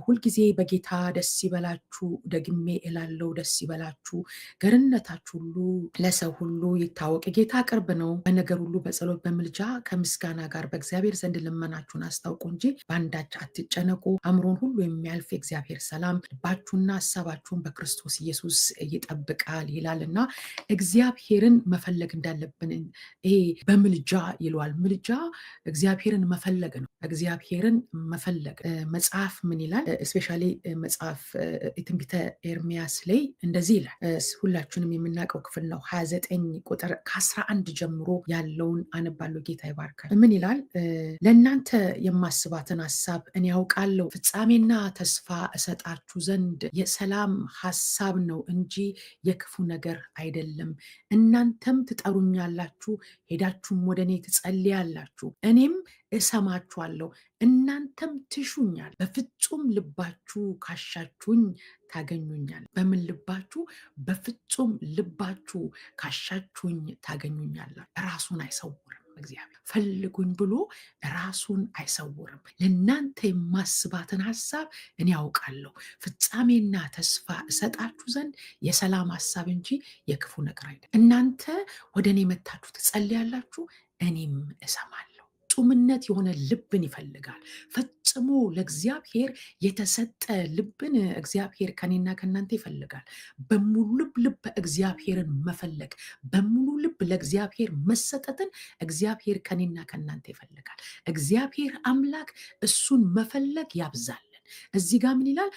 ሁልጊዜ በጌታ ደስ ይበላችሁ፣ ደግሜ እላለሁ ደስ ይበላችሁ፣ ገርነታችሁ ሁሉ ለሰው ሁሉ ይታወቅ። ጌታ ቅርብ ነው። በነገር ሁሉ በጸሎት በምልጃ ከምስጋና ጋር በእግዚአብሔር ዘንድ ልመናችሁን አስታውቁ እንጂ በአንዳች አትጨነቁ። አእምሮን ሁሉ የሚያልፍ የእግዚአብሔር ሰላም ልባችሁና ሀሳባችሁን በክርስቶስ ኢየሱስ ይጠብቃል ይላልና እግዚአብሔርን መፈለግ እንዳለብን ይሄ በምልጃ ይለዋል። ምልጃ እግዚአብሔርን መፈለግ ነው። እግዚአብሔርን መፈለግ መጽሐፍ ምን ይላል? እስፔሻሊ መጽሐፍ ትንቢተ ኤርሚያስ ላይ እንደዚህ ይላል። ሁላችንም የምናውቀው ክፍል ነው። 29 ቁጥር ከ11 ጀምሮ ያለውን አነባለሁ። ጌታ ይባርካል። ምን ይላል? ለእናንተ የማስባትን ሀሳብ እኔ ያውቃለሁ፣ ፍጻሜና ተስፋ እሰጣችሁ ዘንድ የሰላም ሀሳብ ነው እንጂ የክፉ ነገር አይደለም። እናንተም ትጠሩኛላችሁ፣ ሄዳችሁም ወደ እኔ ትጸልያላችሁ፣ እኔም እሰማችኋለሁ። እናንተም ትሹኛል፣ በፍጹም ልባችሁ ካሻችሁኝ ታገኙኛል። በምን ልባችሁ? በፍጹም ልባችሁ ካሻችሁኝ ታገኙኛላችሁ። ራሱን አይሰውርም። እግዚአብሔር ፈልጉኝ ብሎ ራሱን አይሰውርም። ለእናንተ የማስባትን ሀሳብ እኔ ያውቃለሁ፣ ፍጻሜና ተስፋ እሰጣችሁ ዘንድ የሰላም ሀሳብ እንጂ የክፉ ነገር አይደለም። እናንተ ወደ እኔ መታችሁ ትጸልያላችሁ፣ እኔም እሰማለሁ። ፍጹምነት የሆነ ልብን ይፈልጋል። ፈጽሞ ለእግዚአብሔር የተሰጠ ልብን እግዚአብሔር ከኔና ከእናንተ ይፈልጋል። በሙሉ ልብ እግዚአብሔርን መፈለግ፣ በሙሉ ልብ ለእግዚአብሔር መሰጠትን እግዚአብሔር ከኔና ከእናንተ ይፈልጋል። እግዚአብሔር አምላክ እሱን መፈለግ ያብዛልን። እዚህ ጋር ምን ይላል?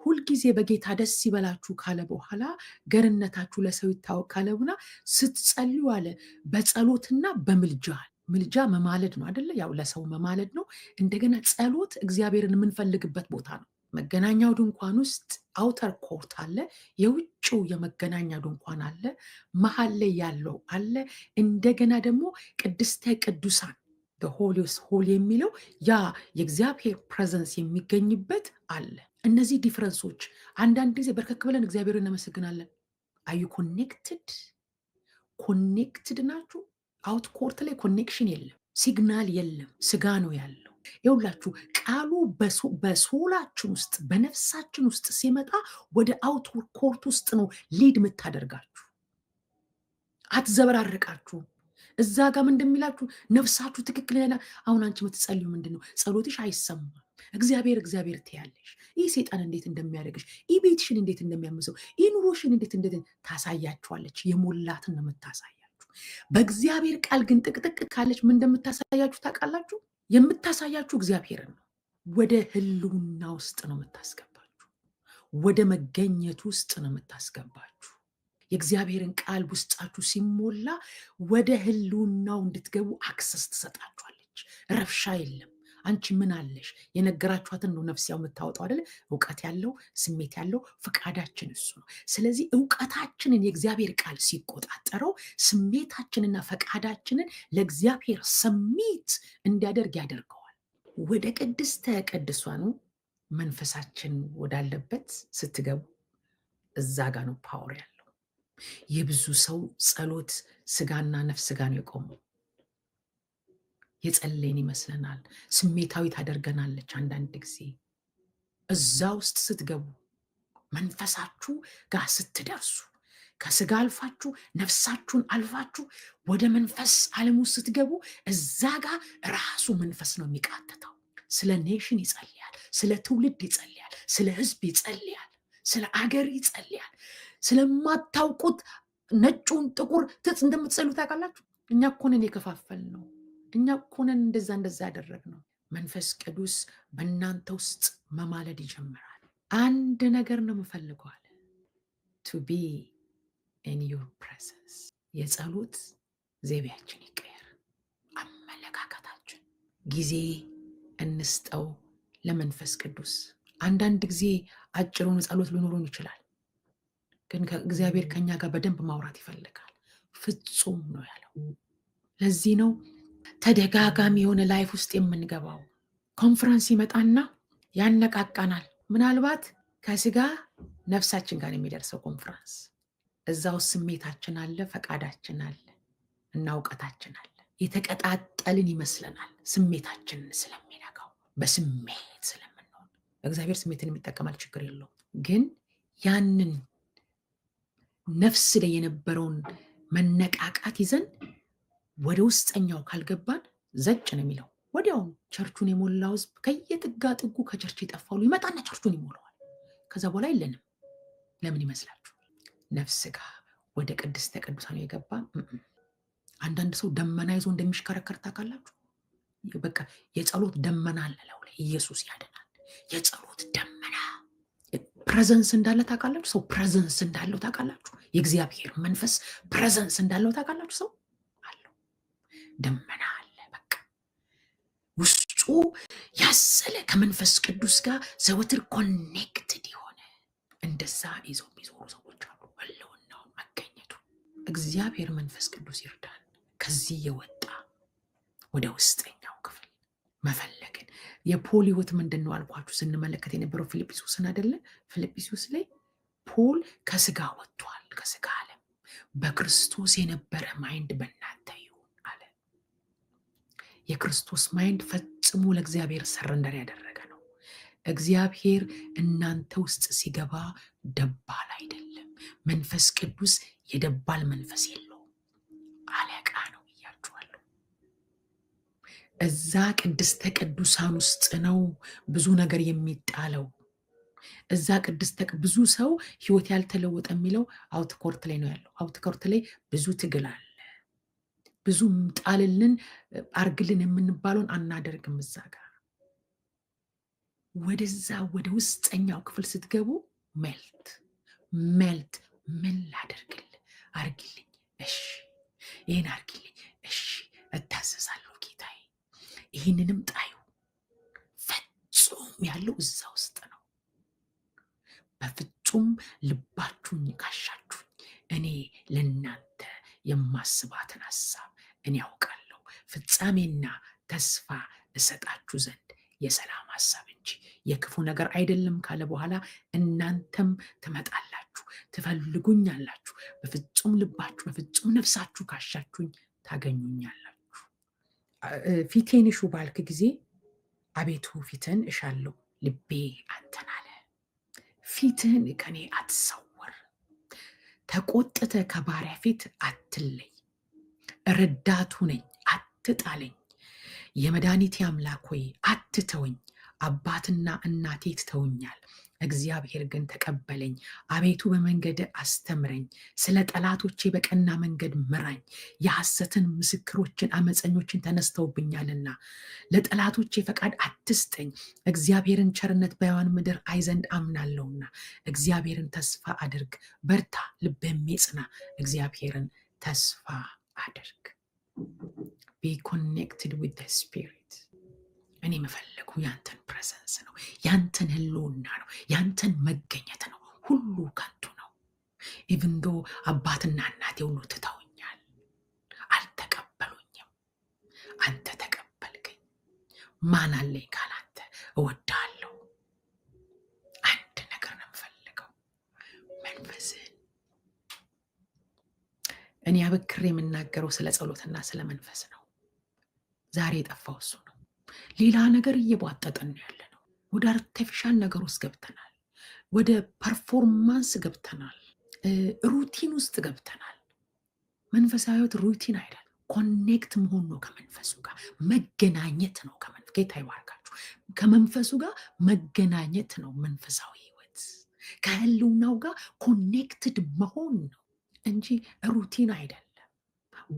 ሁልጊዜ በጌታ ደስ ይበላችሁ ካለ በኋላ ገርነታችሁ ለሰው ይታወቅ ካለ በኋላ ስትጸልዩ አለ በጸሎትና በምልጃ። ምልጃ መማለድ ነው አይደለ? ያው ለሰው መማለድ ነው። እንደገና ጸሎት እግዚአብሔርን የምንፈልግበት ቦታ ነው። መገናኛው ድንኳን ውስጥ አውተር ኮርት አለ፣ የውጭው የመገናኛ ድንኳን አለ፣ መሀል ላይ ያለው አለ። እንደገና ደግሞ ቅድስተ ቅዱሳን ሆሊስ ሆሊ የሚለው ያ የእግዚአብሔር ፕሬዘንስ የሚገኝበት አለ። እነዚህ ዲፍረንሶች አንዳንድ ጊዜ በርከክ ብለን እግዚአብሔርን እናመሰግናለን። አዩ ኮኔክትድ ናችሁ? አውት ኮርት ላይ ኮኔክሽን የለም፣ ሲግናል የለም፣ ስጋ ነው ያለው። ይኸውላችሁ ቃሉ በሶላችን ውስጥ በነፍሳችን ውስጥ ሲመጣ ወደ አውት ኮርት ውስጥ ነው ሊድ የምታደርጋችሁ። አትዘበራርቃችሁ። እዛ ጋም እንደሚላችሁ ነፍሳችሁ ትክክል። አሁን አንቺ የምትጸልዩ ምንድን ነው? ጸሎትሽ አይሰማም። እግዚአብሔር ትያለሽ። ይህ ሴጣን እንዴት እንደሚያደርግሽ፣ ይህ ቤትሽን እንዴት እንደሚያምሰው፣ ይህ ኑሮሽን እንዴት ታሳያችኋለች። የሞላትን ነው የምታሳያችሁ። በእግዚአብሔር ቃል ግን ጥቅጥቅ ካለች ምን እንደምታሳያችሁ ታውቃላችሁ? የምታሳያችሁ እግዚአብሔርን ነው። ወደ ህልውና ውስጥ ነው የምታስገባችሁ። ወደ መገኘት ውስጥ ነው የምታስገባችሁ። የእግዚአብሔርን ቃል ውስጣችሁ ሲሞላ ወደ ህልውናው እንድትገቡ አክሰስ ትሰጣችኋለች። ረብሻ የለም። አንቺ ምን አለሽ? የነገራችኋትን ነው ነፍስ የምታወጣው አይደለ? እውቀት ያለው ስሜት ያለው ፍቃዳችን እሱ ነው። ስለዚህ እውቀታችንን የእግዚአብሔር ቃል ሲቆጣጠረው ስሜታችንና ፈቃዳችንን ለእግዚአብሔር ሰሚት እንዲያደርግ ያደርገዋል። ወደ ቅድስተ ቅዱሳኑ መንፈሳችን ወዳለበት ስትገቡ እዛ ጋ ነው ፓወር ያለው። የብዙ ሰው ጸሎት ስጋና ነፍስ ጋ ነው የቆመው። የጸለይን ይመስለናል። ስሜታዊ ታደርገናለች አንዳንድ ጊዜ። እዛ ውስጥ ስትገቡ መንፈሳችሁ ጋር ስትደርሱ ከስጋ አልፋችሁ ነፍሳችሁን አልፋችሁ ወደ መንፈስ ዓለም ውስጥ ስትገቡ እዛ ጋር ራሱ መንፈስ ነው የሚቃተተው። ስለ ኔሽን ይጸልያል፣ ስለ ትውልድ ይጸልያል፣ ስለ ህዝብ ይጸልያል፣ ስለ አገር ይጸልያል። ስለማታውቁት ነጩን ጥቁር እንደምትጸሉ ታውቃላችሁ። እኛ እኮ ነን የከፋፈል ነው። እኛ እኮ ነን እንደዛ ያደረግነው። መንፈስ ቅዱስ በእናንተ ውስጥ መማለድ ይጀምራል። አንድ ነገር ነው የምፈልገው አለ፣ to be in your presence። የጸሎት ዘይቤያችን ይቀየር፣ አመለካከታችን። ጊዜ እንስጠው ለመንፈስ ቅዱስ። አንዳንድ ጊዜ አጭሩን ጸሎት ሊኖሩን ይችላል፣ ግን እግዚአብሔር ከኛ ጋር በደንብ ማውራት ይፈልጋል። ፍጹም ነው ያለው። ለዚህ ነው ተደጋጋሚ የሆነ ላይፍ ውስጥ የምንገባው። ኮንፈረንስ ይመጣና ያነቃቃናል። ምናልባት ከስጋ ነፍሳችን ጋር የሚደርሰው ኮንፈረንስ፣ እዛው ስሜታችን አለ፣ ፈቃዳችን አለ እና እውቀታችን አለ። የተቀጣጠልን ይመስለናል፣ ስሜታችንን ስለሚነካው፣ በስሜት ስለምንሆን። እግዚአብሔር ስሜትን የሚጠቀማል፣ ችግር የለውም። ግን ያንን ነፍስ ላይ የነበረውን መነቃቃት ይዘን ወደ ውስጠኛው ካልገባን ዘጭ ነው የሚለው። ወዲያውኑ ቸርቹን የሞላው ህዝብ ከየጥጋ ጥጉ ከቸርች የጠፋው ይመጣና ቸርቹን ይሞላዋል። ከዛ በኋላ የለንም። ለምን ይመስላችሁ? ነፍስ ጋር ወደ ቅድስተ ቅዱሳን የገባ አንዳንድ ሰው ደመና ይዞ እንደሚሽከረከር ታውቃላችሁ? በቃ የጸሎት ደመና አለ ለው ላይ ኢየሱስ ያድናል። የጸሎት ደመና ፕሬዘንስ እንዳለ ታውቃላችሁ? ሰው ፕሬዘንስ እንዳለው ታውቃላችሁ? የእግዚአብሔር መንፈስ ፕሬዘንስ እንዳለው ታውቃላችሁ? ሰው አለው፣ ደመና አለ። በቃ ውስጡ ያሰለ ከመንፈስ ቅዱስ ጋር ዘወትር ኮኔክትድ የሆነ እንደዛ ይዘው የሚዞሩ ሰዎች አሉ። ህልውናውን መገኘቱ እግዚአብሔር መንፈስ ቅዱስ ይርዳል። ከዚህ የወጣ ወደ ውስጠኛው ክፍል መፈለግን የፖል ህይወት ምንድን ነው አልኳችሁ? ስንመለከት የነበረው ፊልጵስዩስን አይደለ? ፊልጵስዩስ ላይ ፖል ከስጋ ወጥቷል፣ ከስጋ ዓለም በክርስቶስ የነበረ ማይንድ በእናንተ ይሁን አለ። የክርስቶስ ማይንድ ፈጽሞ ለእግዚአብሔር ሰረንደር ያደረገ ነው። እግዚአብሔር እናንተ ውስጥ ሲገባ ደባል አይደለም። መንፈስ ቅዱስ የደባል መንፈስ የለውም፣ አለቃ ነው ብያችኋለሁ። እዛ ቅድስተ ቅዱሳን ውስጥ ነው ብዙ ነገር የሚጣለው። እዛ ብዙ ሰው ህይወት ያልተለወጠ የሚለው አውትኮርት ላይ ነው ያለው። አውትኮርት ላይ ብዙ ትግል አለ። ብዙ ጣልልን አርግልን የምንባለውን አናደርግም። እዛ ጋር ወደዛ ወደ ውስጠኛው ክፍል ስትገቡ ሜልት ምን ላደርግል? አርግልኝ፣ እሺ፣ ይህን አርግልኝ፣ እሺ፣ እታዘዛለሁ ጌታዬ፣ ይህንንም ጣዩ። ፍጹም ያለው እዛ ውስጥ ነው። በፍጹም ልባችሁኝ ካሻችሁኝ እኔ ለእናንተ የማስባትን ሐሳብ እኔ ያውቃለሁ፣ ፍጻሜና ተስፋ እሰጣችሁ ዘንድ የሰላም ሐሳብ እንጂ የክፉ ነገር አይደለም ካለ በኋላ እናንተም ትመጣላችሁ፣ ትፈልጉኛላችሁ፣ በፍጹም ልባችሁ በፍጹም ነፍሳችሁ ካሻችሁኝ ታገኙኛላችሁ። ፊቴን እሹ ባልክ ጊዜ አቤቱ ፊትን እሻለሁ፣ ልቤ አንተን አለ። ፊትህን ከኔ አትሰውር፣ ተቆጥተ ከባሪያ ፊት አትለይ። ረዳቱ ነኝ፣ አትጣለኝ። የመድኃኒቴ አምላክ ሆይ አትተወኝ። አባትና እናቴ ትተውኛል፣ እግዚአብሔር ግን ተቀበለኝ። አቤቱ በመንገድ አስተምረኝ፣ ስለ ጠላቶቼ በቀና መንገድ ምራኝ። የሐሰትን ምስክሮችን አመፀኞችን ተነስተውብኛልና ለጠላቶቼ ፈቃድ አትስጠኝ። እግዚአብሔርን ቸርነት በሕያዋን ምድር አይ ዘንድ አምናለሁና እግዚአብሔርን ተስፋ አድርግ። በርታ፣ ልብህም ይጽና፣ እግዚአብሔርን ተስፋ አድርግ። Be connected with the spirit. እኔ የምፈልጉ ያንተን ፕሬዘንስ ነው፣ ያንተን ህልውና ነው፣ ያንተን መገኘት ነው። ሁሉ ከንቱ ነው። ኢቭን ዶ አባትና እናቴ ሁሉ ትተውኛል፣ አልተቀበሉኝም፣ አንተ ተቀበልከኝ። ማን አለኝ ካላንተ? እወዳለሁ። አንድ ነገር ነው የምፈልገው፣ መንፈስህን። እኔ አበክሬ የምናገረው ስለ ጸሎትና ስለ መንፈስ ነው። ዛሬ የጠፋው እሱ ነው። ሌላ ነገር እየቧጠጠን ያለ ነው። ወደ አርቲፊሻል ነገር ውስጥ ገብተናል። ወደ ፐርፎርማንስ ገብተናል። ሩቲን ውስጥ ገብተናል። መንፈሳዊ ህይወት ሩቲን አይደል። ኮኔክት መሆን ነው ከመንፈሱ ጋር መገናኘት ነው። ጌታ ይባርካችሁ። ከመንፈሱ ጋር መገናኘት ነው መንፈሳዊ ህይወት። ከህልውናው ጋር ኮኔክትድ መሆን ነው እንጂ ሩቲን አይደለም፣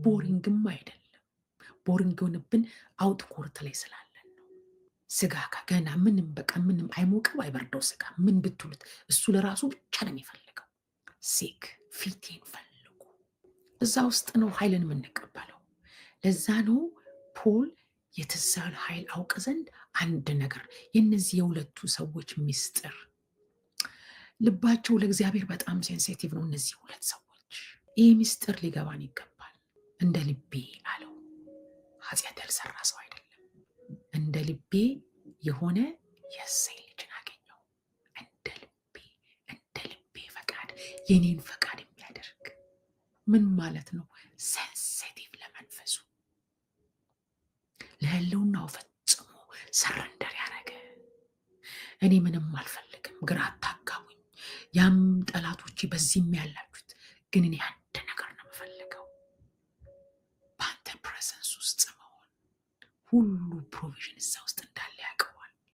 ቦሪንግም አይደለም። ቦሪንግ የሆነብን አውት ኮርት ላይ ስላለን ነው። ስጋ ገና ምንም አይሞቅም አይበርደው ስጋ ምን ብትሉት እሱ ለራሱ ብቻ ነው የሚፈልገው። ሴክ ፊቴን ፈልጉ። እዛ ውስጥ ነው ኃይልን የምንቀበለው። ለዛ ነው ፖል የትንሣኤውን ኃይል አውቅ ዘንድ አንድ ነገር። የእነዚህ የሁለቱ ሰዎች ሚስጥር፣ ልባቸው ለእግዚአብሔር በጣም ሴንሲቲቭ ነው። እነዚህ ሁለት ሰዎች ይህ ሚስጥር ሊገባን ይገባል። እንደ ልቤ አለው። ኃጢአት ያልሰራ ሰው አይደለም። እንደ ልቤ የሆነ የእሴይ ልጅን አገኘው። እንደ ልቤ ፈቃድ፣ የኔን ፈቃድ የሚያደርግ ምን ማለት ነው? ሴንሲቲቭ ለመንፈሱ፣ ለህልውናው ፈጽሞ ሰረንደር ያደረገ። እኔ ምንም አልፈልግም፣ ግራ አታጋቡኝ። ያም ጠላቶች በዚህም ያላችሁት ግን እኔ አንድ ነገር ነው የምፈልገው፣ በአንተ ፕሬዘንስ ውስጥ መሆን። ሁሉ ፕሮቪዥን እዛ ውስጥ